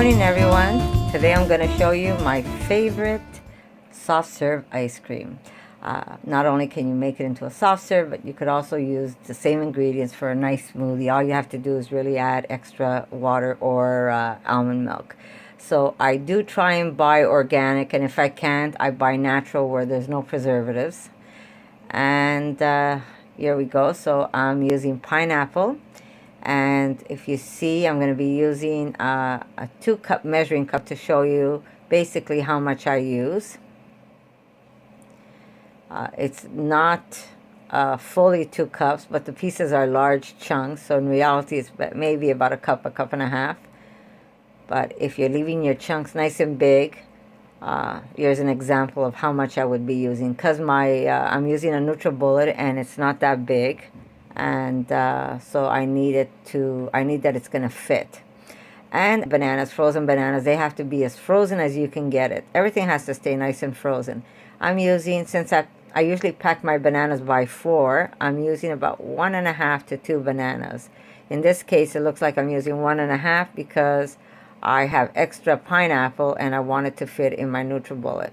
morning, everyone. Today I'm going to show you my favorite soft serve ice cream. Not only can you make it into a soft serve, but you could also use the same ingredients for a nice smoothie. All you have to do is really add extra water or almond milk. So I do try and buy organic, and if I can't, I buy natural where there's no preservatives. And here we go. So I'm using pineapple. And if you see, I'm going to be using a 2-cup measuring cup to show you basically how much I use. It's not fully 2 cups, but the pieces are large chunks. So in reality, it's maybe about a cup and a half. But if you're leaving your chunks nice and big, here's an example of how much I would be using. Because I'm using a NutriBullet and it's not that big. And so I need that it's going to fit. And bananas, frozen bananas, they have to be as frozen as you can get it. Everything has to stay nice and frozen. I'm using, since I usually pack my bananas by 4, I'm using about 1.5 to 2 bananas. In this case, it looks like I'm using 1.5 because I have extra pineapple and I want it to fit in my NutriBullet.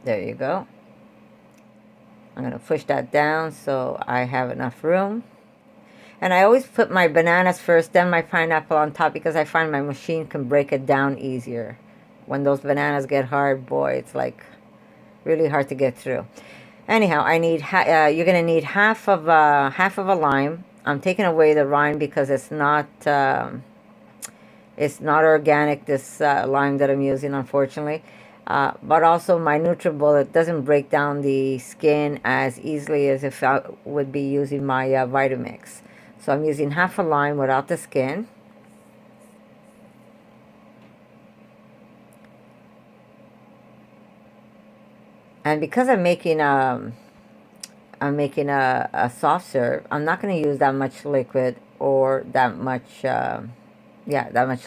There you go. I'm going to push that down so I have enough room. And I always put my bananas first, then my pineapple on top, because I find my machine can break it down easier. When those bananas get hard, boy, it's like really hard to get through. Anyhow, I need you're going to need half of a lime. I'm taking away the rind because it's not organic, this lime that I'm using, unfortunately. But also my NutriBullet doesn't break down the skin as easily as if I would be using my Vitamix. So I'm using half a lime without the skin. And because I'm making a soft serve, I'm not going to use that much liquid or that much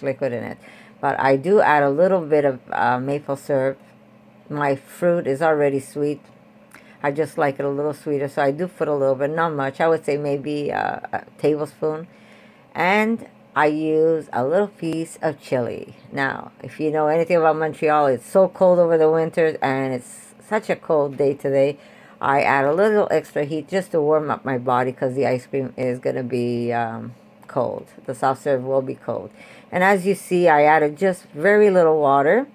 liquid in it. But I do add a little bit of maple syrup. My fruit is already sweet. I just like it a little sweeter, so I do put a little bit, not much. I would say maybe a tablespoon. And I use a little piece of chili. Now, if you know anything about Montreal, it's so cold over the winters, and it's such a cold day today. I add a little extra heat just to warm up my body because the ice cream is going to be cold. The soft serve will be cold. And as you see, I added just very little water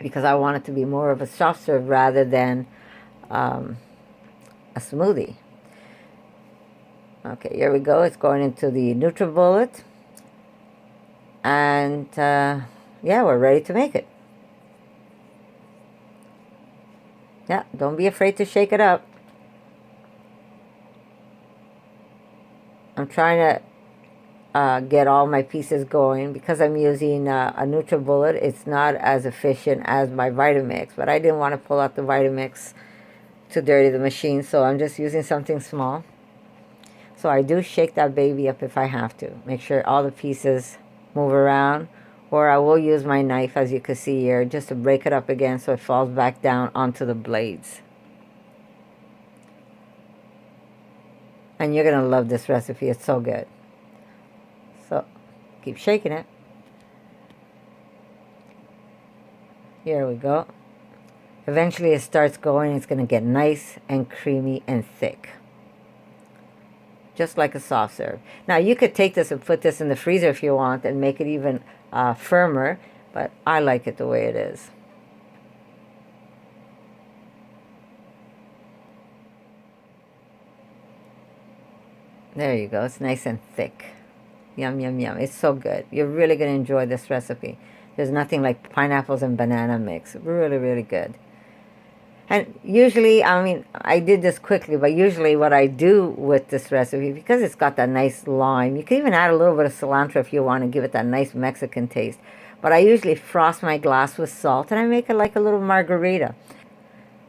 because I want it to be more of a soft serve rather than a smoothie. Okay, here we go. It's going into the NutriBullet. And yeah, we're ready to make it. Yeah, don't be afraid to shake it up. I'm trying to get all my pieces going. Because I'm using a NutriBullet, it's not as efficient as my Vitamix, but I didn't want to pull out the Vitamix to dirty the machine, so I'm just using something small. So I do shake that baby up if I have to. Make sure all the pieces move around, or I will use my knife, as you can see here, just to break it up again so it falls back down onto the blades. And you're going to love this recipe. It's so good. So, keep shaking it. Here we go. Eventually it starts going. It's going to get nice and creamy and thick. Just like a soft serve. Now, you could take this and put this in the freezer if you want and make it even firmer. But I like it the way it is. There you go. It's nice and thick. Yum, yum, yum. It's so good. You're really going to enjoy this recipe. There's nothing like pineapples and banana mix. Really, really good. And usually, I mean, I did this quickly, but usually what I do with this recipe, because it's got that nice lime, you can even add a little bit of cilantro if you want to give it that nice Mexican taste. But I usually frost my glass with salt, and I make it like a little margarita.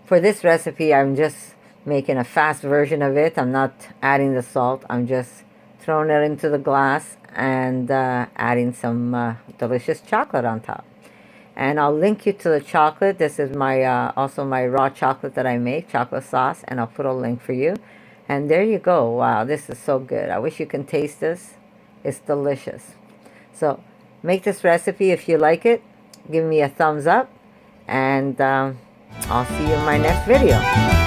For this recipe, I'm just making a fast version of it. I'm not adding the salt. I'm just throwing it into the glass and adding some delicious chocolate on top. And I'll link you to the chocolate. This is my also my raw chocolate that I make, chocolate sauce, and I'll put a link for you. And there you go. Wow, this is so good. I wish you can taste this. It's delicious. So make this recipe if you like it. Give me a thumbs up, and I'll see you in my next video.